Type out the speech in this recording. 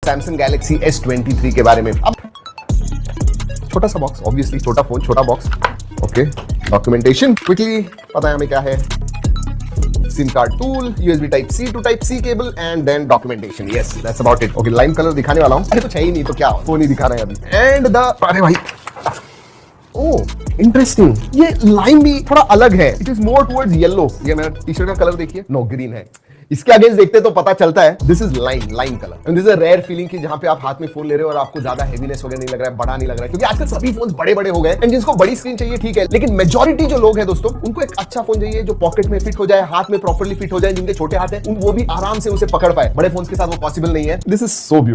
Samsung Galaxy S23 के बारे में। अब छोटा सा बॉक्स, ऑब्वियसली छोटा फोन छोटा बॉक्स। ओके, डॉक्यूमेंटेशन क्विकली पता है हमें क्या है। SIM card tool, USB type C to type C cable and then documentation. Yes, that's about it. Okay, lime colour दिखाने वाला हूं। अरे कुछ है ही नहीं तो क्या, फोन ही दिखा रहे हैं अभी। एंड द अरे भाई, ओह इंटरेस्टिंग, ये लाइम भी थोड़ा अलग है। It is more towards yellow. ये मेरा टी शर्ट का कलर देखिए, नो ग्रीन है। इसके अगेंस्ट देखते तो पता चलता है this is lime colour. And this is a rare feeling कि जहां पे आप हाथ में फोन ले रहे हो और आपको ज्यादा हेवीनेस वगैरह नहीं लग रहा है, बड़ा नहीं लग रहा है, क्योंकि आजकल सभी फोन बड़े बड़े हो गए एंड जिसको बड़ी स्क्रीन चाहिए ठीक है, लेकिन मेजॉरिटी जो लोग हैं दोस्तों, उनको एक अच्छा फोन चाहिए जो पॉकेट में फिट हो जाए, हाथ में प्रॉपर्ली फिट हो जाए। जिनके छोटे हाथ है वो भी आराम से उसे पकड़ पाए। बड़े फोन के साथ वो पॉसिबल नहीं है। This is so beautiful.